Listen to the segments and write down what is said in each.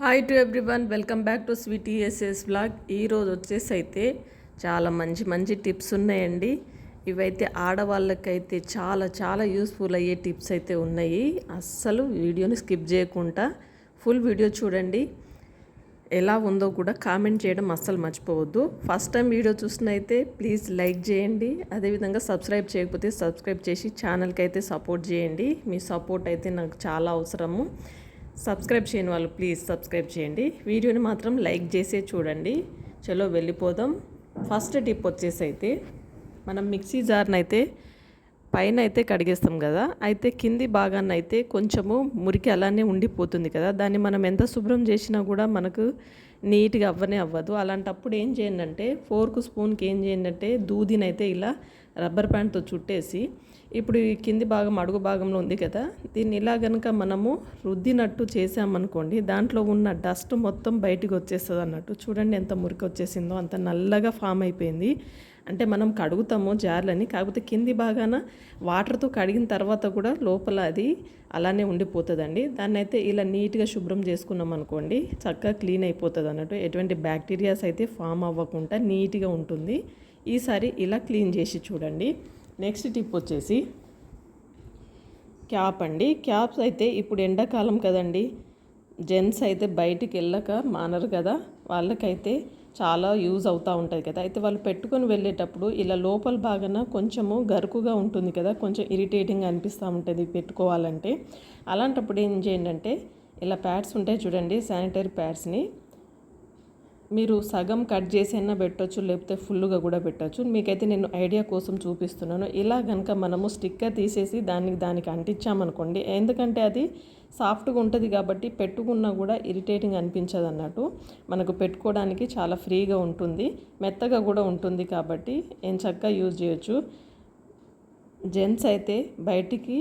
Hi to everyone, welcome back to Sweety SS vlog. ఈరోజు వచ్చేసి అయితే చాలా మంచి మంచి టిప్స్ ఉన్నాయండి. ఇవైతే ఆడవాళ్ళకైతే చాలా చాలా యూస్ఫుల్ అయ్యే టిప్స్ అయితే ఉన్నాయి. అస్సలు వీడియోని స్కిప్ చేయకుండా ఫుల్ వీడియో చూడండి. ఎలా ఉందో కూడా కామెంట్ చేయడం అస్సలు మర్చిపోవద్దు. ఫస్ట్ టైం వీడియో చూసినైతే ప్లీజ్ లైక్ చేయండి. అదేవిధంగా సబ్స్క్రైబ్ చేయకపోతే సబ్స్క్రైబ్ చేసి ఛానల్కి అయితే సపోర్ట్ చేయండి. మీ సపోర్ట్ అయితే నాకు చాలా అవసరము. సబ్స్క్రైబ్ చేయని వాళ్ళు ప్లీజ్ సబ్స్క్రైబ్ చేయండి. వీడియోని మాత్రం లైక్ చేసే చూడండి. చలో వెళ్ళిపోదాం. ఫస్ట్ టిప్ వచ్చేసి అయితే మనం మిక్సీ జార్ని అయితే పైన అయితే కడిగేస్తాం కదా, అయితే కింది భాగాన్ని అయితే కొంచెము మురికి అలానే ఉండిపోతుంది కదా, దాన్ని మనం ఎంత శుభ్రం చేసినా కూడా మనకు నీట్గా అవ్వదు. అలాంటప్పుడు ఏం చేయండి అంటే ఫోర్క్ స్పూన్కి ఏం చేయండి అంటే దూదినైతే ఇలా రబ్బర్ బ్యాండ్తో చుట్టేసి, ఇప్పుడు ఈ కింది భాగం అడుగు భాగంలో ఉంది కదా, దీన్ని ఇలా కనుక మనము రుద్దినట్టు చేసామనుకోండి, దాంట్లో ఉన్న డస్ట్ మొత్తం బయటికి వచ్చేస్తుంది అన్నట్టు. చూడండి ఎంత మురికి వచ్చేసిందో, అంత నల్లగా ఫామ్ అయిపోయింది. అంటే మనం కడుగుతాము జార్లని, కాకపోతే కింది భాగాన వాటర్తో కడిగిన తర్వాత కూడా లోపల అది అలానే ఉండిపోతుందండి. దాన్ని అయితే ఇలా నీట్గా శుభ్రం చేసుకున్నాం అనుకోండి, చక్కగా క్లీన్ అయిపోతుంది అన్నట్టు. ఎటువంటి బ్యాక్టీరియాస్ అయితే ఫామ్ అవ్వకుండా నీట్గా ఉంటుంది. ఈసారి ఇలా క్లీన్ చేసి చూడండి. నెక్స్ట్ టిప్ వచ్చేసి క్యాప్ అండి. క్యాప్స్ అయితే ఇప్పుడు ఎండాకాలం కదండి, జెంట్స్ అయితే బయటికి వెళ్ళక మానరు కదా, వాళ్ళకైతే చాలా యూజ్ అవుతూ ఉంటుంది కదా. అయితే వాళ్ళు పెట్టుకొని వెళ్ళేటప్పుడు ఇలా లోపల భాగాన కొంచెము గరుకుగా ఉంటుంది కదా, కొంచెం ఇరిటేటింగ్గా అనిపిస్తూ ఉంటుంది పెట్టుకోవాలంటే. అలాంటప్పుడు ఏం చేయండి అంటే ఇలా ప్యాడ్స్ ఉంటాయి చూడండి, శానిటరీ ప్యాడ్స్ని మీరు సగం కట్ చేసి అయినా పెట్టవచ్చు, లేకపోతే ఫుల్గా కూడా పెట్టవచ్చు. మీకైతే నేను ఐడియా కోసం చూపిస్తున్నాను. ఇలా కనుక మనము స్టిక్కర్ తీసేసి దానికి అంటించామనుకోండి, ఎందుకంటే అది సాఫ్ట్గా ఉంటుంది కాబట్టి పెట్టుకున్నా కూడా ఇరిటేటింగ్ అనిపించదు అన్నట్టు. మనకు పెట్టుకోవడానికి చాలా ఫ్రీగా ఉంటుంది, మెత్తగా కూడా ఉంటుంది కాబట్టి ఏం చక్కగా యూజ్ చేయొచ్చు. జెంట్స్ అయితే బయటికి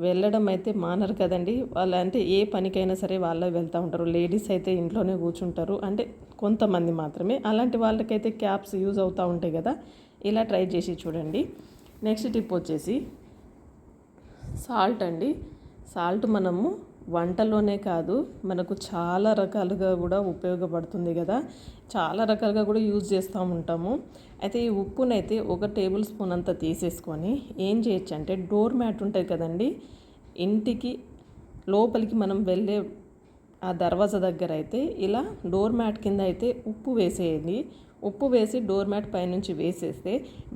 వెళ్ళడం అయితే మానరు కదండి, వాళ్ళు అంటే ఏ పనికైనా సరే వాళ్ళే వెళ్తూ ఉంటారు. లేడీస్ అయితే ఇంట్లోనే కూర్చుంటారు, అంటే కొంతమంది మాత్రమే. అలాంటి వాళ్ళకైతే క్యాప్స్ యూజ్ అవుతూ ఉంటాయి కదా, ఇలా ట్రై చేసి చూడండి. నెక్స్ట్ టిప్ వచ్చేసి సాల్ట్ అండి. సాల్ట్ మనము వంటలోనే కాదు, మనకు చాలా రకాలుగా కూడా ఉపయోగపడుతుంది కదా, చాలా రకాలుగా కూడా యూజ్ చేస్తూ ఉంటాము. అయితే ఈ ఉప్పునైతే 1 టేబుల్ స్పూన్ అంతా తీసేసుకొని ఏం చేయొచ్చు అంటే, డోర్ మ్యాట్ ఉంటుంది కదండి, ఇంటికి లోపలికి మనం వెళ్ళే ఆ దర్వాజా దగ్గర అయితే ఇలా డోర్ మ్యాట్ కింద అయితే ఉప్పు వేసేయండి. ఉప్పు వేసి డోర్ మ్యాట్ పైనుంచి వేసేస్తే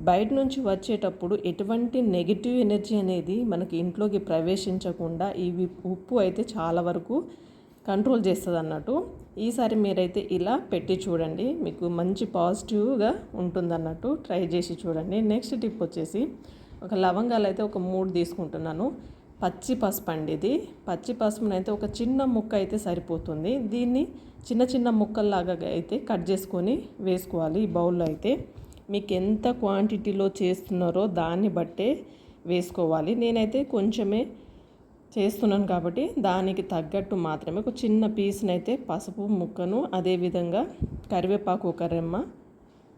బయట నుంచి వచ్చేటప్పుడు ఎటువంటి నెగిటివ్ ఎనర్జీ అనేది మనకి ఇంట్లోకి ప్రవేశించకుండా ఈ ఉప్పు అయితే చాలా వరకు కంట్రోల్ చేస్తుంది అన్నట్టు. ఈసారి మీరైతే ఇలా పెట్టి చూడండి, మీకు మంచి పాజిటివ్గా ఉంటుందన్నట్టు. ట్రై చేసి చూడండి. నెక్స్ట్ టిప్ వచ్చేసి ఒక లవంగాలు అయితే ఒక 3 తీసుకుంటున్నాను. పచ్చి పసుపు అండి, ఇది పచ్చి పసుపునైతే ఒక చిన్న ముక్క అయితే సరిపోతుంది. దీన్ని చిన్న చిన్న ముక్కల్లాగా అయితే కట్ చేసుకొని వేసుకోవాలి. ఈ బౌల్లో అయితే మీకు ఎంత క్వాంటిటీలో చేస్తున్నారో దాన్ని బట్టే వేసుకోవాలి. నేనైతే కొంచెమే చేస్తున్నాను కాబట్టి దానికి తగ్గట్టు మాత్రమే ఒక చిన్న పీస్ని అయితే పసుపు ముక్కను, అదేవిధంగా కరివేపాకు ఒక రెమ్మ,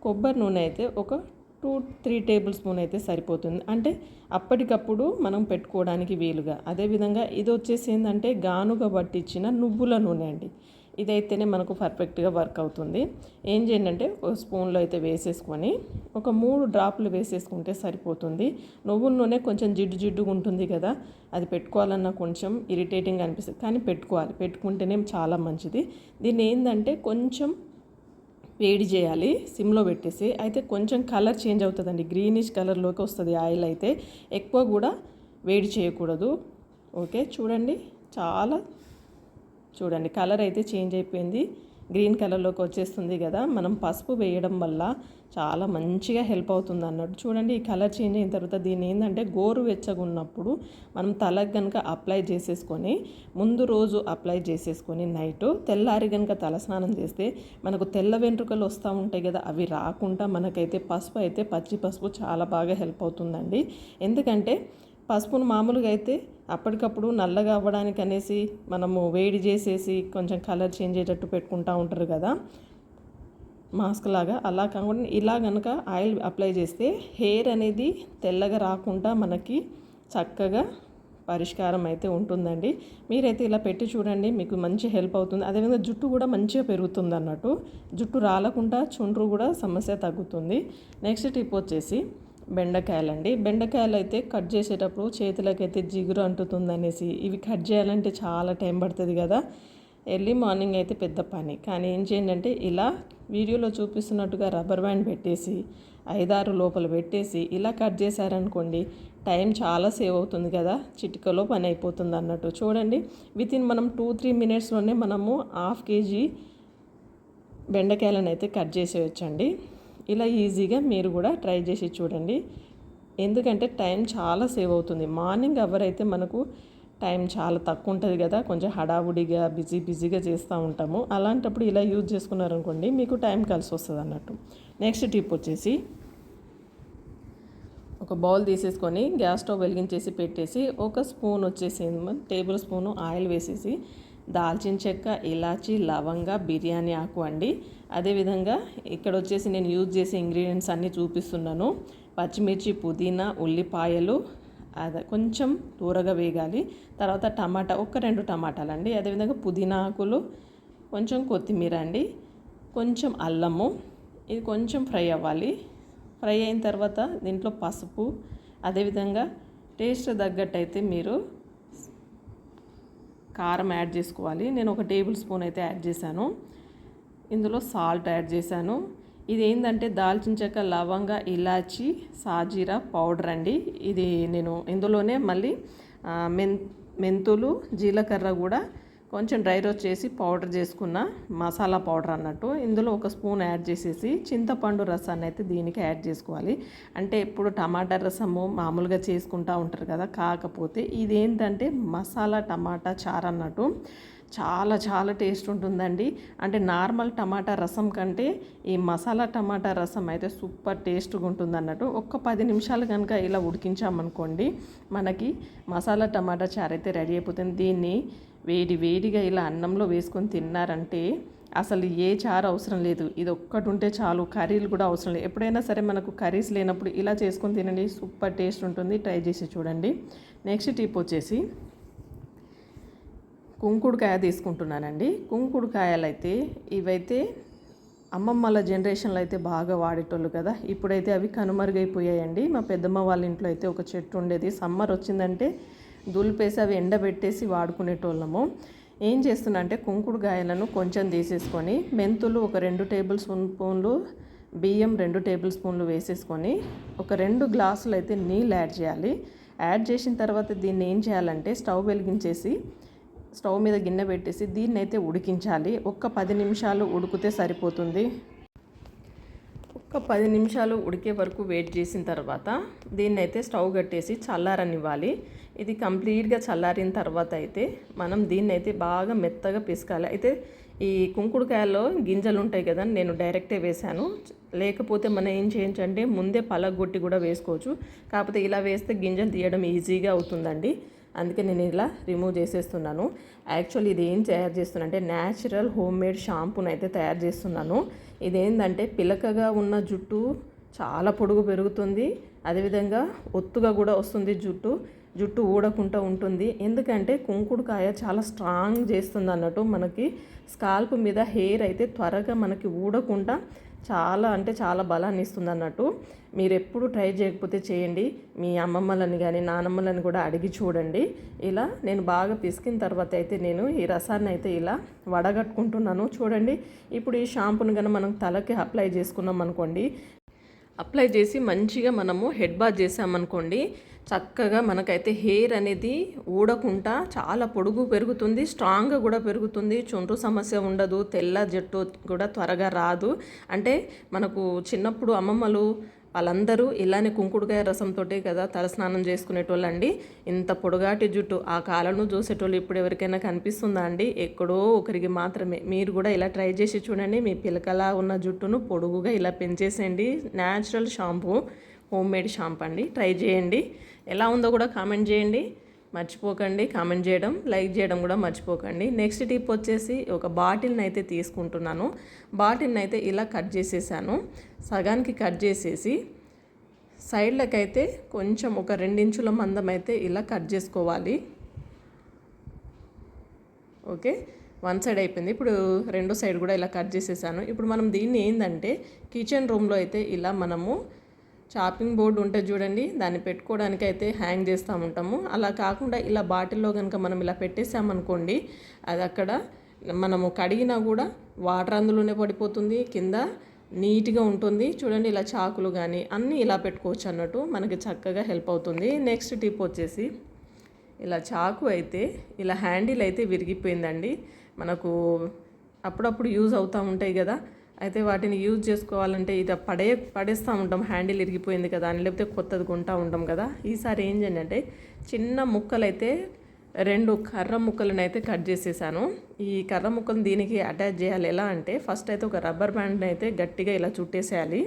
కొబ్బరి నూనె అయితే ఒక 2-3 టేబుల్ స్పూన్ అయితే సరిపోతుంది, అంటే అప్పటికప్పుడు మనం పెట్టుకోవడానికి వీలుగా. అదేవిధంగా ఇది వచ్చేసి ఏంటంటే గానుగా పట్టించిన నువ్వుల నూనె అండి. ఇదైతేనే మనకు పర్ఫెక్ట్గా వర్క్ అవుతుంది. ఏం చేయండి అంటే ఒక స్పూన్లో అయితే వేసేసుకొని ఒక 3 డ్రాప్లు వేసేసుకుంటే సరిపోతుంది. నువ్వుల నూనె కొంచెం జిడ్డుగా ఉంటుంది కదా, అది పెట్టుకోవాలన్నా కొంచెం ఇరిటేటింగ్ అనిపిస్తుంది, కానీ పెట్టుకుంటేనే చాలా మంచిది. దీన్ని ఏంటంటే కొంచెం వేడి చేయాలి సిమ్లో పెట్టేసి. అయితే కొంచెం కలర్ చేంజ్ అవుతుందండి, గ్రీనిష్ కలర్లోకి వస్తుంది ఆయిల్ అయితే. ఎక్కువ కూడా వేడి చేయకూడదు. ఓకే, చూడండి కలర్ అయితే చేంజ్ అయిపోయింది, గ్రీన్ కలర్లోకి వచ్చేస్తుంది కదా. మనం పసుపు వేయడం వల్ల చాలా మంచిగా హెల్ప్ అవుతుంది అన్నట్టు. చూడండి ఈ కలర్ చేంజ్ అయిన తర్వాత దీన్ని ఏంటంటే గోరువెచ్చగా ఉన్నప్పుడు మనం తలకు కనుక అప్లై చేసేసుకొని, ముందు రోజు అప్లై చేసేసుకొని నైట్ తెల్లారి కనుక తలస్నానం చేస్తే మనకు తెల్ల వెంట్రుకలు వస్తూ ఉంటాయి కదా, అవి రాకుండా మనకైతే పసుపు అయితే పచ్చి పసుపు చాలా బాగా హెల్ప్ అవుతుందండి. ఎందుకంటే పసుపును మామూలుగా అయితే అప్పటికప్పుడు నల్లగా అవ్వడానికి అనేసి మనము వేడి చేసేసి కొంచెం కలర్ చేంజ్ అయ్యేటట్టు పెట్టుకుంటూ ఉంటారు కదా, మాస్క్ లాగా. అలా కాకుండా ఇలా కనుక ఆయిల్ అప్లై చేస్తే హెయిర్ అనేది తెల్లగా రాకుండా మనకి చక్కగా పరిష్కారం అయితే ఉంటుందండి. మీరైతే ఇలా పెట్టి చూడండి, మీకు మంచి హెల్ప్ అవుతుంది. అదేవిధంగా జుట్టు కూడా మంచిగా పెరుగుతుంది అన్నట్టు, జుట్టు రాలకుండా చుండ్రు కూడా సమస్య తగ్గుతుంది. నెక్స్ట్ టిప్ వచ్చేసి బెండకాయలండి. బెండకాయలు అయితే కట్ చేసేటప్పుడు చేతులకైతే జిగురు అంటుతుంది అనేసి ఇవి కట్ చేయాలంటే చాలా టైం పడుతుంది కదా. ఎర్లీ మార్నింగ్ అయితే పెద్ద పని, కానీ ఏం చేయండి అంటే ఇలా వీడియోలో చూపిస్తున్నట్టుగా రబ్బర్ బ్యాండ్ పెట్టేసి 5-6 లోపల పెట్టేసి ఇలా కట్ చేశారనుకోండి, టైం చాలా సేవ్ అవుతుంది కదా, చిటికలో పని అయిపోతుంది అన్నట్టు. చూడండి, వితిన్ మనం 2-3 మినిట్స్లోనే మనము 1/2 kg బెండకాయలను అయితే కట్ చేసేయచ్చండి. ఇలా ఈజీగా మీరు కూడా ట్రై చేసి చూడండి, ఎందుకంటే టైం చాలా సేవ్ అవుతుంది. మార్నింగ్ అవర్ అయితే మనకు టైం చాలా తక్కువ ఉంటుంది కదా, కొంచెం హడావుడిగా బిజీగా చేస్తూ ఉంటాము. అలాంటప్పుడు ఇలా యూజ్ చేసుకున్నారనుకోండి, మీకు టైం కలిసి వస్తుంది అన్నట్టు. నెక్స్ట్ టిప్ వచ్చేసి ఒక బౌల్ తీసేసుకొని గ్యాస్ స్టవ్ వెలిగించేసి పెట్టేసి ఒక స్పూన్ వచ్చేసి టేబుల్ స్పూను ఆయిల్ వేసేసి దాల్చిన చెక్క, ఇలాచి, లవంగ, బిర్యానీ ఆకు అండి. అదేవిధంగా ఇక్కడ వచ్చేసి నేను యూజ్ చేసే ఇంగ్రీడియంట్స్ అన్నీ చూపిస్తున్నాను. పచ్చిమిర్చి, పుదీనా, ఉల్లిపాయలు అది కొంచెం దూరగా వేగాలి. తర్వాత టమాటా, 1-2 టమాటాలు అండి. అదేవిధంగా పుదీనా ఆకులు, కొంచెం కొత్తిమీర అండి, కొంచెం అల్లము, ఇది కొంచెం ఫ్రై అవ్వాలి. ఫ్రై అయిన తర్వాత దీంట్లో పసుపు, అదేవిధంగా టేస్ట్ తగ్గట్టయితే మీరు కారం యాడ్ చేసుకోవాలి. నేను 1 టేబుల్ స్పూన్ అయితే యాడ్ చేశాను. ఇందులో సాల్ట్ యాడ్ చేశాను. ఇది ఏంటంటే దాల్చిన చెక్క, లవంగ, ఇలాచి, సాజీరా పౌడర్ అండి. ఇది నేను ఇందులోనే మళ్ళీ మెంతులు, జీలకర్ర కూడా కొంచెం డ్రై రోస్ట్ చేసి పౌడర్ చేసుకున్న మసాలా పౌడర్ అన్నట్టు. ఇందులో 1 స్పూన్ యాడ్ చేసేసి చింతపండు రసాన్ని అయితే దీనికి యాడ్ చేసుకోవాలి. అంటే ఎప్పుడు టమాటా రసము మామూలుగా చేసుకుంటూ ఉంటారు కదా, కాకపోతే ఇదేంటంటే మసాలా టమాటా చారు అన్నట్టు. చాలా టేస్ట్ ఉంటుందండి. అంటే నార్మల్ టమాటా రసం కంటే ఈ మసాలా టమాటా రసం అయితే సూపర్ టేస్ట్గా ఉంటుంది అన్నట్టు. 10 నిమిషాలు కనుక ఇలా ఉడికించామనుకోండి, మనకి మసాలా టమాటా చారు అయితే రెడీ అయిపోతుంది. దీన్ని వేడిగా ఇలా అన్నంలో వేసుకొని తిన్నారంటే అసలు ఏ చారు అవసరం లేదు, ఇది ఒక్కటి ఉంటే చాలు. కర్రీలు కూడా అవసరం లేదు. ఎప్పుడైనా సరే మనకు కర్రీస్ లేనప్పుడు ఇలా చేసుకొని తినండి, సూపర్ టేస్ట్ ఉంటుంది. ట్రై చేసి చూడండి. నెక్స్ట్ టిప్ వచ్చేసి కుంకుడుకాయ తీసుకుంటున్నానండి. కుంకుడుకాయలు అయితే ఇవైతే అమ్మమ్మల జనరేషన్లో అయితే బాగా వాడేటోళ్ళు కదా, ఇప్పుడైతే అవి కనుమరుగైపోయాయండి. మా పెద్దమ్మ వాళ్ళ ఇంట్లో అయితే ఒక చెట్టు ఉండేది. సమ్మర్ వచ్చిందంటే దులిపేసి అవి ఎండబెట్టేసి వాడుకునేటోళ్ళము. ఏం చేస్తున్నా అంటే కుంకుడుకాయలను కొంచెం తీసేసుకొని మెంతులు 2 టేబుల్ స్పూన్లు, బియ్యం 2 టేబుల్ స్పూన్లు వేసేసుకొని 2 గ్లాసులు అయితే నీళ్ళు యాడ్ చేయాలి. యాడ్ చేసిన తర్వాత దీన్ని ఏం చేయాలంటే స్టవ్ వెలిగించేసి స్టవ్ మీద గిన్నె పెట్టేసి దీన్ని అయితే ఉడికించాలి. 10 నిమిషాలు ఉడికితే సరిపోతుంది. 10 నిమిషాలు ఉడికే వరకు వెయిట్ చేసిన తర్వాత దీన్ని అయితే స్టవ్ కట్టేసి చల్లారనివ్వాలి. ఇది కంప్లీట్గా చల్లారిన తర్వాత అయితే మనం దీన్ని అయితే బాగా మెత్తగా పిసకాలి. అయితే ఈ కుంకుడుకాయలో గింజలు ఉంటాయి కదా, నేను డైరెక్టే వేశాను. లేకపోతే మనం ఏం చేయొచ్చంటే ముందే పలగొట్టి కూడా వేసుకోవచ్చు. కాకపోతే ఇలా వేస్తే గింజలు తీయడం ఈజీగా అవుతుందండి. అందుకే నేను ఇలా రిమూవ్ చేసేస్తున్నాను. యాక్చువల్లీ ఇది ఏం తయారు చేస్తున్నా అంటే న్యాచురల్ హోమ్మేడ్ షాంపూని అయితే తయారు చేస్తున్నాను. ఇదేంటంటే పిలకగా ఉన్న జుట్టు చాలా పొడుగు పెరుగుతుంది, అదేవిధంగా ఒత్తుగా కూడా వస్తుంది, జుట్టు ఊడకుండా ఉంటుంది. ఎందుకంటే కుంకుడుకాయ చాలా స్ట్రాంగ్ చేస్తుంది అన్నట్టు. మనకి స్కాల్ప్ మీద హెయిర్ అయితే త్వరగా మనకి ఊడకుండా చాలా బలాన్ని ఇస్తుంది అన్నట్టు. మీరు ఎప్పుడు ట్రై చేయకపోతే చేయండి. మీ అమ్మమ్మలని కానీ నానమ్మలని కూడా అడిగి చూడండి. ఇలా నేను బాగా పిసికిన తర్వాత అయితే నేను ఈ రసాన్ని అయితే ఇలా వడగట్టుకుంటున్నాను. చూడండి, ఇప్పుడు ఈ షాంపూని కానీ మనం తలకి అప్లై చేసుకున్నాం అనుకోండి, అప్లై చేసి మంచిగా మనము హెడ్ బాత్ చేసామనుకోండి, చక్కగా మనకైతే హెయిర్ అనేది ఊడకుండా చాలా పొడుగు పెరుగుతుంది, స్ట్రాంగ్గా కూడా పెరుగుతుంది, చుండ్రు సమస్య ఉండదు, తెల్ల జుట్టు కూడా త్వరగా రాదు. అంటే మనకు చిన్నప్పుడు అమ్మమ్మలు వాళ్ళందరూ ఇలానే కుంకుడుకాయ రసంతో కదా తలస్నానం చేసుకునేటోళ్ళండి. ఇంత పొడుగాటి జుట్టు ఆ కాలంలో చూసేటోళ్ళు ఇప్పుడు ఎవరికైనా కనిపిస్తుందా అండి? ఎక్కడో ఒకరికి మాత్రమే. మీరు కూడా ఇలా ట్రై చేసి చూడండి. మీ పిలకలా ఉన్న జుట్టును పొడుగుగా ఇలా పెంచేసేయండి. న్యాచురల్ షాంపూ, హోమ్మేడ్ షాంపూ అండి. ట్రై చేయండి. ఎలా ఉందో కూడా కామెంట్ చేయండి. మర్చిపోకండి కామెంట్ చేయడం, లైక్ చేయడం కూడా మర్చిపోకండి. నెక్స్ట్ టిప్ వచ్చేసి ఒక బాటిల్ని అయితే తీసుకుంటున్నాను. బాటిల్ని అయితే ఇలా కట్ చేసేసాను. సగానికి కట్ చేసేసి సైడ్లకైతే కొంచెం ఒక 2 ఇంచుల మందం అయితే ఇలా కట్ చేసుకోవాలి. ఓకే, వన్ సైడ్ అయిపోయింది. ఇప్పుడు రెండో సైడ్ కూడా ఇలా కట్ చేసేసాను. ఇప్పుడు మనం దీన్ని ఏంటంటే కిచెన్ రూమ్లో అయితే ఇలా మనము చాపింగ్ బోర్డు ఉంటుంది చూడండి, దాన్ని పెట్టుకోవడానికి అయితే హ్యాంగ్ చేస్తూ ఉంటాము. అలా కాకుండా ఇలా బాటిల్లో కనుక మనం ఇలా పెట్టేసామనుకోండి, అది అక్కడ మనము కడిగినా కూడా వాటర్ అందులోనే పడిపోతుంది, కింద నీట్గా ఉంటుంది. చూడండి, ఇలా చాకులు కానీ అన్నీ ఇలా పెట్టుకోవచ్చు అన్నట్టు, మనకి చక్కగా హెల్ప్ అవుతుంది. నెక్స్ట్ టిప్ వచ్చేసి ఇలా చాకు అయితే ఇలా హ్యాండిల్ అయితే విరిగిపోయిందండి. మనకు అప్పుడప్పుడు యూజ్ అవుతూ ఉంటాయి కదా, అయితే వాటిని యూజ్ చేసుకోవాలంటే ఇది పడేస్తూ ఉంటాం, హ్యాండిల్ ఇరిగిపోయింది కదా అని, లేకపోతే కొత్తది కొంటూ ఉంటాం కదా. ఈసారి ఏం చేయండి అంటే చిన్న ముక్కలైతే 2 కర్ర ముక్కలను అయితే కట్ చేసేసాను. ఈ కర్ర ముక్కలను దీనికి అటాచ్ చేయాలి. ఎలా అంటే ఫస్ట్ అయితే ఒక రబ్బర్ బ్యాండ్ని అయితే గట్టిగా ఇలా చుట్టేసేయాలి.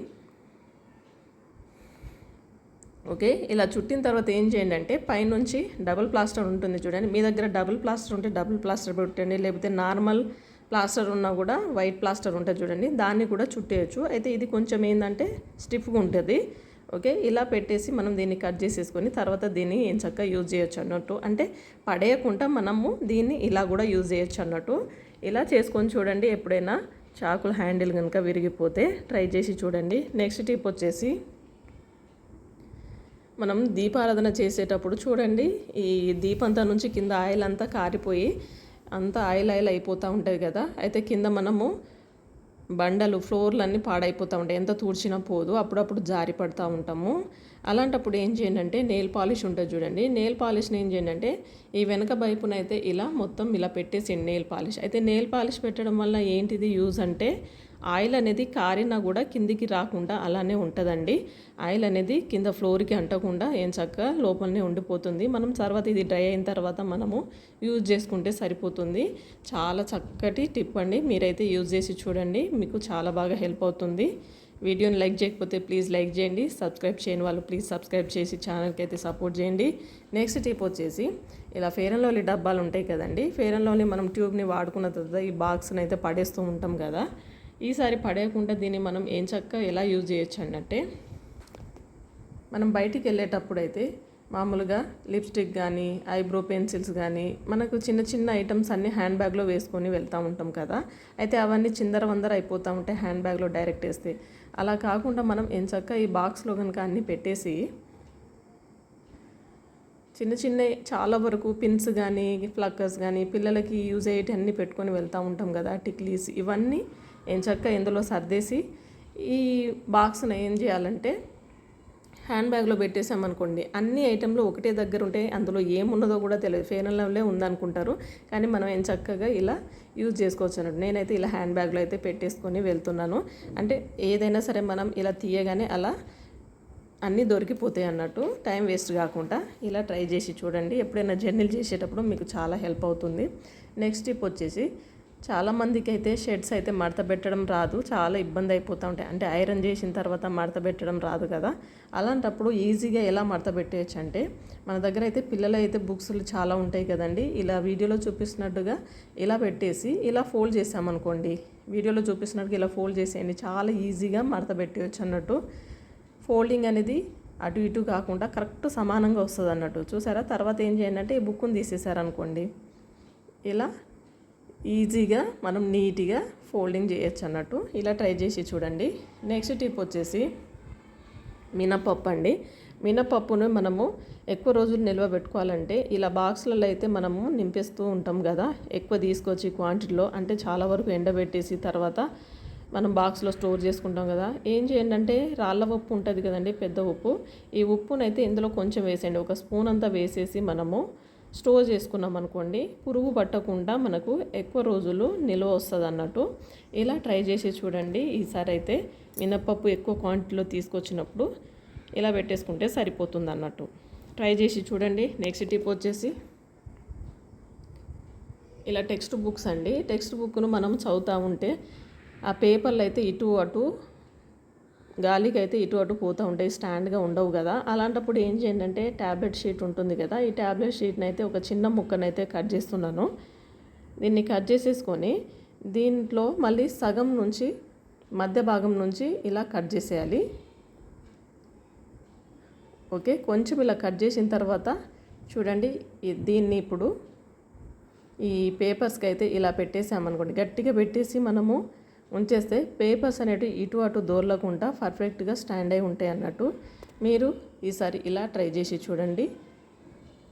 ఓకే, ఇలా చుట్టిన తర్వాత ఏం చేయండి అంటే పైనుంచి డబుల్ ప్లాస్టర్ ఉంటుంది చూడండి, మీ దగ్గర డబుల్ ప్లాస్టర్ ఉంటే డబుల్ ప్లాస్టర్ పెట్టండి, లేకపోతే నార్మల్ ప్లాస్టర్ ఉన్నా కూడా వైట్ ప్లాస్టర్ ఉంటుంది చూడండి, దాన్ని కూడా చుట్టేయచ్చు. అయితే ఇది కొంచెం ఏంటంటే స్టిఫ్గా ఉంటుంది. ఓకే, ఇలా పెట్టేసి మనం దీన్ని కట్ చేసేసుకొని తర్వాత దీన్ని ఏం చక్కగా యూజ్ చేయొచ్చు అన్నట్టు, అంటే పడేయకుండా మనము దీన్ని ఇలా కూడా యూజ్ చేయొచ్చు అన్నట్టు. ఇలా చేసుకొని చూడండి, ఎప్పుడైనా చాకుల హ్యాండిల్ కనుక విరిగిపోతే ట్రై చేసి చూడండి. నెక్స్ట్ టిప్ వచ్చేసి మనం దీపారాధన చేసేటప్పుడు చూడండి, ఈ దీపంతా నుంచి కింద ఆయిల్ అంతా కారిపోయి అంతా ఆయిల్ అయిపోతూ ఉంటుంది కదా. అయితే కింద మనము బండలు ఫ్లోర్లు అన్నీ పాడైపోతూ ఉంటాయి, ఎంత తూడ్చినా పోదు, అప్పుడప్పుడు జారి పడుతూ ఉంటాము. అలాంటప్పుడు ఏం చేయండి అంటే నెయిల్ పాలిష్ ఉంటుంది చూడండి, నెయిల్ పాలిష్ని ఏం చేయండి అంటే ఈ వెనక వైపున అయితే ఇలా మొత్తం ఇలా పెట్టేసిండి నెయిల్ పాలిష్. అయితే నెయిల్ పాలిష్ పెట్టడం వల్ల ఏంటిది యూజ్ అంటే ఆయిల్ అనేది కారినా కూడా కిందికి రాకుండా అలానే ఉంటుందండి. ఆయిల్ అనేది కింద ఫ్లోర్కి అంటకుండా ఏం చక్కగా లోపలనే ఉండిపోతుంది. మనం తర్వాత ఇది డ్రై అయిన తర్వాత మనము యూజ్ చేసుకుంటే సరిపోతుంది. చాలా చక్కటి టిప్ అండి, మీరైతే యూజ్ చేసి చూడండి, మీకు చాలా బాగా హెల్ప్ అవుతుంది. వీడియోని లైక్ చేయకపోతే ప్లీజ్ లైక్ చేయండి, సబ్స్క్రైబ్ చేయని వాళ్ళు ప్లీజ్ సబ్స్క్రైబ్ చేసి ఛానల్కి అయితే సపోర్ట్ చేయండి. నెక్స్ట్ టిప్ వచ్చేసి ఇలా ఫెయిర్ అండ్ లవ్లీ డబ్బాలు ఉంటాయి కదండి, ఫెయిర్ అండ్ లవ్లీ మనం ట్యూబ్ని వాడుకున్న తర్వాత ఈ బాక్స్ని అయితే పడేస్తూ ఉంటాం కదా. ఈసారి పడేయకుండా దీన్ని మనం ఏం చక్కగా ఎలా యూజ్ చేయొచ్చు అన్నట్టే, మనం బయటికి వెళ్ళేటప్పుడు అయితే మామూలుగా లిప్స్టిక్ కానీ ఐబ్రో పెన్సిల్స్ కానీ మనకు చిన్న చిన్న ఐటమ్స్ అన్నీ హ్యాండ్ బ్యాగ్లో వేసుకొని వెళ్తూ ఉంటాం కదా. అయితే అవన్నీ చిందర అయిపోతూ ఉంటాయి హ్యాండ్ బ్యాగ్లో డైరెక్ట్ వేస్తే. అలా కాకుండా మనం ఏం చక్కగా ఈ బాక్స్లో కనుక అన్నీ పెట్టేసి చిన్న చిన్న చాలా వరకు పిన్స్ కానీ ఫ్లక్కర్స్ కానీ పిల్లలకి యూజ్ అయ్యేటి అన్నీ పెట్టుకొని వెళ్తూ ఉంటాం కదా, టిక్లీస్, ఇవన్నీ ఏం చక్కగా ఇందులో సర్దేసి ఈ బాక్స్ని ఏం చేయాలంటే హ్యాండ్ బ్యాగ్లో పెట్టేసామనుకోండి, అన్ని ఐటెంలు ఒకటే దగ్గర ఉంటే అందులో ఏమున్నదో కూడా తెలియదు, ఫెయిర్ అండ్ లవ్లీ ఉందనుకుంటారు, కానీ మనం ఏం చక్కగా ఇలా యూజ్ చేసుకోవచ్చు అన్నట్టు. నేనైతే ఇలా హ్యాండ్ బ్యాగ్లో అయితే పెట్టేసుకొని వెళ్తున్నాను. అంటే ఏదైనా సరే మనం ఇలా తీయగానే అలా అన్నీ దొరికిపోతాయి అన్నట్టు, టైం వేస్ట్ కాకుండా. ఇలా ట్రై చేసి చూడండి, ఎప్పుడైనా జర్నీలు చేసేటప్పుడు మీకు చాలా హెల్ప్ అవుతుంది. నెక్స్ట్ టిప్ వచ్చేసి చాలామందికి అయితే షర్ట్స్ అయితే మడత పెట్టడం రాదు, చాలా ఇబ్బంది అయిపోతూ ఉంటాయి, అంటే ఐరన్ చేసిన తర్వాత మడత పెట్టడం రాదు కదా. అలాంటప్పుడు ఈజీగా ఎలా మడత పెట్టేయచ్చు అంటే మన దగ్గర అయితే పిల్లలు అయితే బుక్స్లు చాలా ఉంటాయి కదండి, ఇలా వీడియోలో చూపిస్తున్నట్టుగా ఇలా పెట్టేసి ఇలా ఫోల్డ్ చేసామనుకోండి, వీడియోలో చూపిస్తున్నట్టుగా ఇలా ఫోల్డ్ చేసేయండి, చాలా ఈజీగా మడత పెట్టేయచ్చు అన్నట్టు. ఫోల్డింగ్ అనేది అటు ఇటు కాకుండా కరెక్ట్ సమానంగా వస్తుంది అన్నట్టు. చూసారా, తర్వాత ఏం చేయండి అంటే ఈ బుక్ని తీసేసారనుకోండి, ఇలా ఈజీగా మనం నీట్గా ఫోల్డింగ్ చేయొచ్చు అన్నట్టు. ఇలా ట్రై చేసి చూడండి. నెక్స్ట్ టిప్ వచ్చేసి మినపప్పు అండి. మినపప్పును మనము ఎక్కువ రోజులు నిల్వ పెట్టుకోవాలంటే ఇలా బాక్స్లలో అయితే మనము నింపేస్తూ ఉంటాం కదా, ఎక్కువ తీసుకొచ్చి క్వాంటిటీలో, అంటే చాలా వరకు ఎండబెట్టేసి తర్వాత మనం బాక్స్లో స్టోర్ చేసుకుంటాం కదా. ఏం చేయండి అంటే రాళ్ళ ఉప్పు ఉంటుంది కదండి, పెద్ద ఉప్పు, ఈ ఉప్పునైతే ఇందులో కొంచెం వేసేయండి, ఒక స్పూన్ అంతా వేసేసి మనము స్టోర్ చేసుకున్నాం అనుకోండి, పురుగు పట్టకుండా మనకు ఎక్కువ రోజులు నిల్వ వస్తుంది అన్నట్టు. ఇలా ట్రై చేసి చూడండి. ఈసారి అయితే మినపప్పు ఎక్కువ క్వాంటిటీలో తీసుకొచ్చినప్పుడు ఇలా పెట్టేసుకుంటే సరిపోతుంది అన్నట్టు. ట్రై చేసి చూడండి. నెక్స్ట్ టిప్ వచ్చేసి ఇలా టెక్స్ట్ బుక్స్ అండి. టెక్స్ట్ బుక్ను మనం చదువుతూ ఉంటే ఆ పేపర్లు అయితే ఇటు అటు గాలికి అయితే ఇటు అటు పోతూ ఉంటాయి, స్టాండ్గా ఉండవు కదా. అలాంటప్పుడు ఏం చేయండి అంటే ట్యాబ్లెట్ షీట్ ఉంటుంది కదా, ఈ ట్యాబ్లెట్ షీట్ని అయితే ఒక చిన్న ముక్కనైతే కట్ చేస్తున్నాను. దీన్ని కట్ చేసేసుకొని దీంట్లో మళ్ళీ సగం నుంచి మధ్య భాగం నుంచి ఇలా కట్ చేసేయాలి. ఓకే, కొంచెం ఇలా కట్ చేసిన తర్వాత చూడండి, దీన్ని ఇప్పుడు ఈ పేపర్స్కి అయితే ఇలా పెట్టేసామనుకోండి, గట్టిగా పెట్టేసి మనము ఉంచేస్తే పేపర్స్ అనేవి ఇటు అటు దోర్లకుండా పర్ఫెక్ట్గా స్టాండ్ అయి ఉంటాయి అన్నట్టు. మీరు ఈసారి ఇలా ట్రై చేసి చూడండి.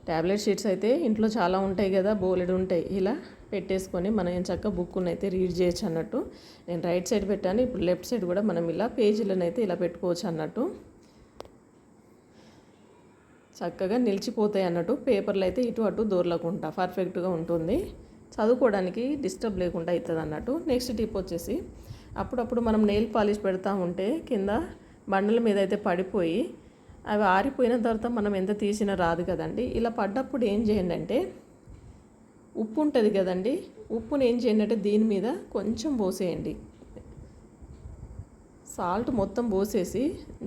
ట్యాబ్లెట్ షీట్స్ అయితే ఇంట్లో చాలా ఉంటాయి కదా, బోలెడు ఉంటాయి. ఇలా పెట్టేసుకొని మనం ఏం చక్కగా బుక్ను అయితే రీడ్ చేయొచ్చు అన్నట్టు. నేను రైట్ సైడ్ పెట్టాను, ఇప్పుడు లెఫ్ట్ సైడ్ కూడా మనం ఇలా పేజీలను అయితే ఇలా పెట్టుకోవచ్చు అన్నట్టు. చక్కగా నిలిచిపోతాయి అన్నట్టు. పేపర్లు అయితే ఇటు అటు దోర్లకుండా పర్ఫెక్ట్గా ఉంటుంది, చదువుకోవడానికి డిస్టర్బ్ లేకుండా అవుతుంది అన్నట్టు. నెక్స్ట్ టిప్ వచ్చేసి, అప్పుడప్పుడు మనం నెయిల్ పాలిష్ పెడతా ఉంటే కింద బండల మీద అయితే పడిపోయి అవి ఆరిపోయిన తర్వాత మనం ఎంత తీసినా రాదు కదండి. ఇలా పడ్డప్పుడు ఏం చేయండి అంటే, ఉప్పు ఉంటుంది కదండి, ఉప్పుని ఏం చేయండి అంటే దీని మీద కొంచెం పోసేయండి. సాల్ట్ మొత్తం పోసేసి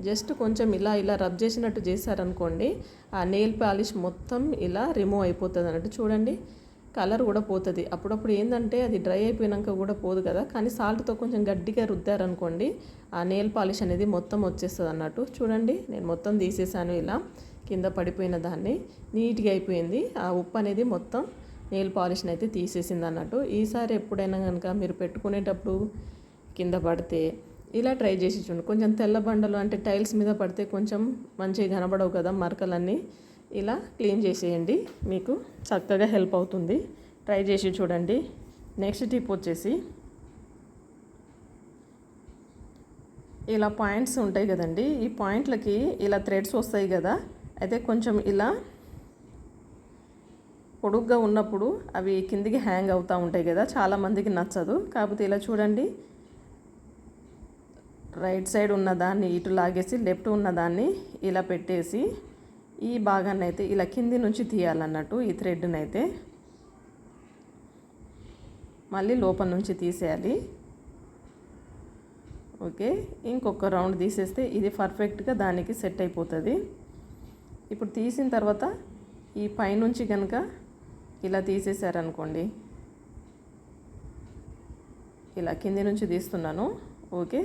జస్ట్ కొంచెం ఇలా ఇలా రబ్ చేసినట్టు చేశారనుకోండి, ఆ నెయిల్ పాలిష్ మొత్తం ఇలా రిమూవ్ అయిపోతుంది అన్నట్టు. చూడండి, కలర్ కూడా పోతుంది. అప్పుడప్పుడు ఏంటంటే అది డ్రై అయిపోయినాక కూడా పోదు కదా, కానీ సాల్ట్తో కొంచెం గట్టిగా రుద్దారనుకోండి ఆ నెయిల్ పాలిష్ అనేది మొత్తం వచ్చేస్తుంది అన్నట్టు. చూడండి, నేను మొత్తం తీసేసాను, ఇలా కింద పడిపోయిన దాన్ని నీట్గా అయిపోయింది. ఆ ఉప్పు అనేది మొత్తం నెయిల్ పాలిష్ని అయితే తీసేసింది అన్నట్టు. ఈసారి ఎప్పుడైనా కనుక మీరు పెట్టుకునేటప్పుడు కింద పడితే ఇలా ట్రై చేసి చూడండి. కొంచెం తెల్ల బండలు అంటే టైల్స్ మీద పడితే కొంచెం మంచిగా కనబడవు కదా మరకలన్నీ, ఇలా క్లీన్ చేసేయండి, మీకు చక్కగా హెల్ప్ అవుతుంది. ట్రై చేసి చూడండి. నెక్స్ట్ టిప్ వచ్చేసి, ఇలా పాయింట్స్ ఉంటాయి కదండి, ఈ పాయింట్లకి ఇలా థ్రెడ్స్ వస్తాయి కదా, అయితే కొంచెం ఇలా పొడుగ్గా ఉన్నప్పుడు అవి కిందికి హ్యాంగ్ అవుతూ ఉంటాయి కదా, చాలామందికి నచ్చదు. కాకపోతే ఇలా చూడండి, రైట్ సైడ్ ఉన్నదాన్ని ఇటు లాగేసి లెఫ్ట్ ఉన్నదాన్ని ఇలా పెట్టేసి ఈ భాగాన్ని అయితే ఇలా కింది నుంచి తీయాలన్నట్టు. ఈ థ్రెడ్ని అయితే మళ్ళీ లోపల నుంచి తీసేయాలి. ఓకే, ఇంకొక రౌండ్ తీసేస్తే ఇది పర్ఫెక్ట్గా దానికి సెట్ అయిపోతుంది. ఇప్పుడు తీసిన తర్వాత ఈ పైనుంచి కనుక ఇలా తీసేసారనుకోండి, ఇలా కింది నుంచి తీస్తున్నాను. ఓకే,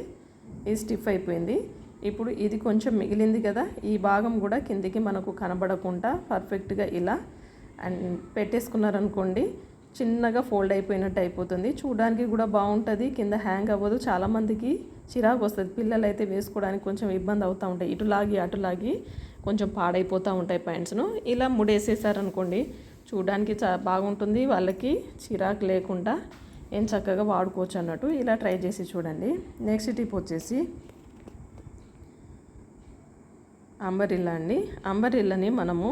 ఇది స్టిఫ్ అయిపోయింది. ఇప్పుడు ఇది కొంచెం మిగిలింది కదా, ఈ భాగం కూడా కిందికి మనకు కనబడకుండా పర్ఫెక్ట్గా ఇలా అండ్ పెట్టేసుకున్నారనుకోండి, చిన్నగా ఫోల్డ్ అయిపోయినట్టు అయిపోతుంది. చూడడానికి కూడా బాగుంటుంది, కింద హ్యాంగ్ అవ్వదు. చాలామందికి చిరాకు వస్తుంది, పిల్లలు అయితే వేసుకోవడానికి కొంచెం ఇబ్బంది అవుతూ ఉంటాయి, ఇటులాగి అటులాగి కొంచెం పాడైపోతూ ఉంటాయి ప్యాంట్స్ను. ఇలా ముడేసేసారనుకోండి, చూడడానికి బాగుంటుంది, వాళ్ళకి చిరాకు లేకుండా ఏం చక్కగా వాడుకోవచ్చు అన్నట్టు. ఇలా ట్రై చేసి చూడండి. నెక్స్ట్ టిప్ వచ్చేసి అంబరిల్లా అండి. అంబరిల్లని మనము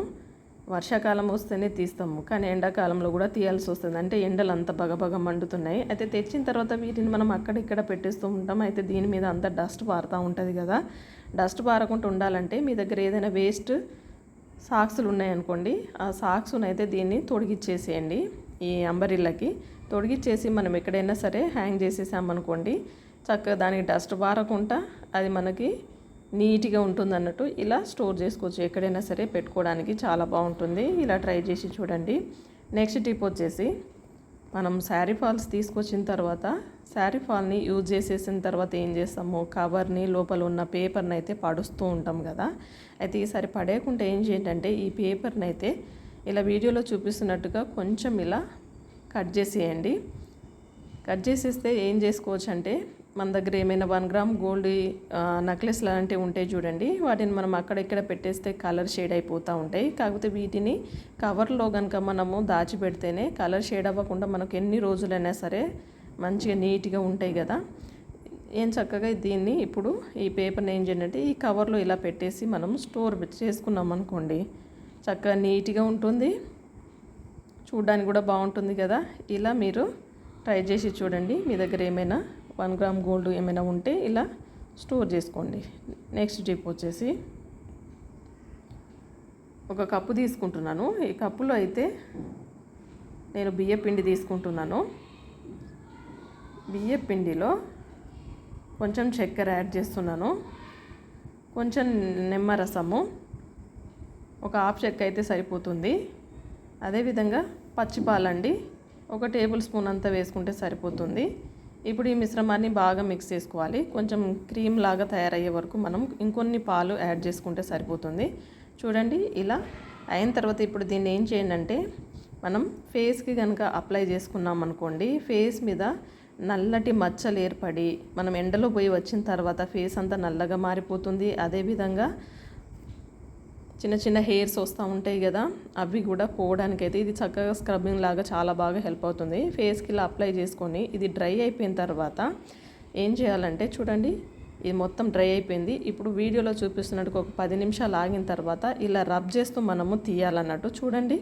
వర్షాకాలం వస్తేనే తీస్తాము, కానీ ఎండాకాలంలో కూడా తీయాల్సి వస్తుంది. అంటే ఎండలు అంత బగబగ మండుతున్నాయి. అయితే తెచ్చిన తర్వాత వీటిని మనం అక్కడిక్కడ పెట్టేస్తూ ఉంటాం. అయితే దీని మీద అంత డస్ట్ పారుతూ ఉంటుంది కదా, డస్ట్ పారకుండా ఉండాలంటే మీ దగ్గర ఏదైనా వేస్ట్ సాక్స్లు ఉన్నాయనుకోండి, ఆ సాక్స్ను అయితే దీన్ని తొడిగిచ్చేసేయండి. ఈ అంబరిల్లకి తొడిగిచ్చేసి మనం ఎక్కడైనా సరే హ్యాంగ్ చేసేసామనుకోండి, చక్కగా దానికి డస్ట్ పారకుండా అది మనకి నీట్గా ఉంటుంది అన్నట్టు. ఇలా స్టోర్ చేసుకోవచ్చు, ఎక్కడైనా సరే పెట్టుకోవడానికి చాలా బాగుంటుంది. ఇలా ట్రై చేసి చూడండి. నెక్స్ట్ టిప్ వచ్చేసి, మనం శారీ ఫాల్స్ తీసుకొచ్చిన తర్వాత శారీ ఫాల్ని యూజ్ చేసేసిన తర్వాత ఏం చేస్తాము, కవర్ని లోపల ఉన్న పేపర్ని అయితే పడుస్తూ ఉంటాం కదా. అయితే ఈసారి పడేయకుండా ఏం చేయండి, ఈ పేపర్ని అయితే ఇలా వీడియోలో చూపిస్తున్నట్టుగా కొంచెం ఇలా కట్ చేసేయండి. కట్ చేసేస్తే ఏం చేసుకోవచ్చు అంటే, మన దగ్గర ఏమైనా 1 గ్రామ్ గోల్డ్ నెక్లెస్ లాంటివి ఉంటాయి చూడండి, వాటిని మనం అక్కడెక్కడ పెట్టేస్తే కలర్ షేడ్ అయిపోతూ ఉంటాయి. కాకపోతే వీటిని కవర్లో కనుక మనము దాచిపెడితేనే కలర్ షేడ్ అవ్వకుండా మనకు ఎన్ని రోజులైనా సరే మంచిగా నీట్గా ఉంటాయి కదా. ఏం చక్కగా దీన్ని ఇప్పుడు ఈ పేపర్ని ఏం చేయాలంటే ఈ కవర్లో ఇలా పెట్టేసి మనం స్టోర్ చేసుకున్నాం అనుకోండి, చక్కగా నీట్గా ఉంటుంది, చూడడానికి కూడా బాగుంటుంది కదా. ఇలా మీరు ట్రై చేసి చూడండి. మీ దగ్గర ఏమైనా 1 గ్రామ్ గోల్డ్ ఏమైనా ఉంటే ఇలా స్టోర్ చేసుకోండి. నెక్స్ట్ టిప్ వచ్చేసి, ఒక కప్పు తీసుకుంటున్నాను. ఈ కప్పులో అయితే నేను బియ్యపిండి తీసుకుంటున్నాను. బియ్యపిండిలో కొంచెం చక్కెర యాడ్ చేస్తున్నాను, కొంచెం నిమ్మరసము, ఒక హాఫ్ చెక్క అయితే సరిపోతుంది. అదేవిధంగా పచ్చిపాలండి, 1 టేబుల్ స్పూన్ అంతా వేసుకుంటే సరిపోతుంది. ఇప్పుడు ఈ మిశ్రమాన్ని బాగా మిక్స్ చేసుకోవాలి. కొంచెం క్రీమ్ లాగా తయారయ్యే వరకు మనం ఇంకొన్ని పాలు యాడ్ చేసుకుంటే సరిపోతుంది. చూడండి ఇలా అయిన తర్వాత ఇప్పుడు దీన్ని ఏం చేయండి అంటే మనం ఫేస్కి కనుక అప్లై చేసుకున్నాం అనుకోండి, ఫేస్ మీద నల్లటి మచ్చలు ఏర్పడి మనం ఎండలో పోయి వచ్చిన తర్వాత ఫేస్ అంతా నల్లగా మారిపోతుంది. అదేవిధంగా చిన్న చిన్న హెయిర్స్ వస్తూ ఉంటాయి కదా, అవి కూడా పోవడానికైతే ఇది చక్కగా స్క్రబ్బింగ్ లాగా చాలా బాగా హెల్ప్ అవుతుంది. ఫేస్కి ఇలా అప్లై చేసుకొని ఇది డ్రై అయిపోయిన తర్వాత ఏం చేయాలంటే చూడండి, ఇది మొత్తం డ్రై అయిపోయింది. ఇప్పుడు వీడియోలో చూపిస్తున్నట్టు ఒక 10 నిమిషాలు ఆగిన తర్వాత ఇలా రబ్ చేస్తూ మనము తీయాలన్నట్టు. చూడండి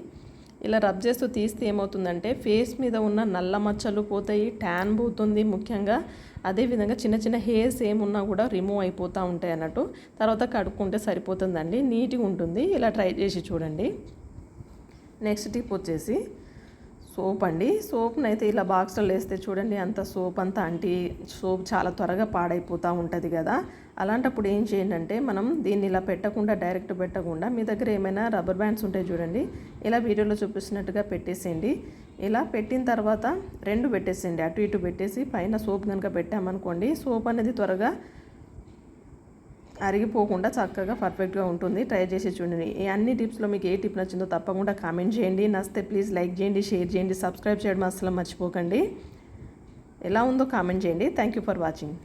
ఇలా రబ్ చేస్తూ తీస్తే ఏమవుతుందంటే ఫేస్ మీద ఉన్న నల్ల మచ్చలు పోతాయి, ట్యాన్ పోతుంది ముఖ్యంగా. అదేవిధంగా చిన్న చిన్న హెయిర్స్ ఏమున్నా కూడా రిమూవ్ అయిపోతూ ఉంటాయి అన్నట్టు. తర్వాత కడుక్కుంటే సరిపోతుందండి, నీట్గా ఉంటుంది. ఇలా ట్రై చేసి చూడండి. నెక్స్ట్ టిప్ వచ్చేసి సోప్ అండి. సోప్ని అయితే ఇలా బాక్స్లో వేస్తే చూడండి అంత సోప్ అంతా సోప్ చాలా త్వరగా పాడైపోతూ ఉంటుంది కదా. అలాంటప్పుడు ఏం చేయండి అంటే మనం దీన్ని ఇలా పెట్టకుండా డైరెక్ట్ పెట్టకుండా మీ దగ్గర ఏమైనా రబ్బర్ బ్యాండ్స్ ఉంటాయి చూడండి, ఇలా వీడియోలో చూపిస్తున్నట్టుగా పెట్టేసేయండి. ఇలా పెట్టిన తర్వాత 2 పెట్టేసేయండి, అటు ఇటు పెట్టేసి పైన సోప్ కనుక పెట్టామనుకోండి సోప్ అనేది త్వరగా అరిగిపోకుండా చక్కగా పర్ఫెక్ట్గా ఉంటుంది. ట్రై చేసి చూడండి. ఈ అన్ని టిప్స్లో మీకు ఏ టిప్ నచ్చిందో తప్పకుండా కామెంట్ చేయండి. నచ్చితే ప్లీజ్ లైక్ చేయండి, షేర్ చేయండి, సబ్స్క్రైబ్ చేయడం అసలు మర్చిపోకండి. ఎలా ఉందో కామెంట్ చేయండి. Thank you for watching.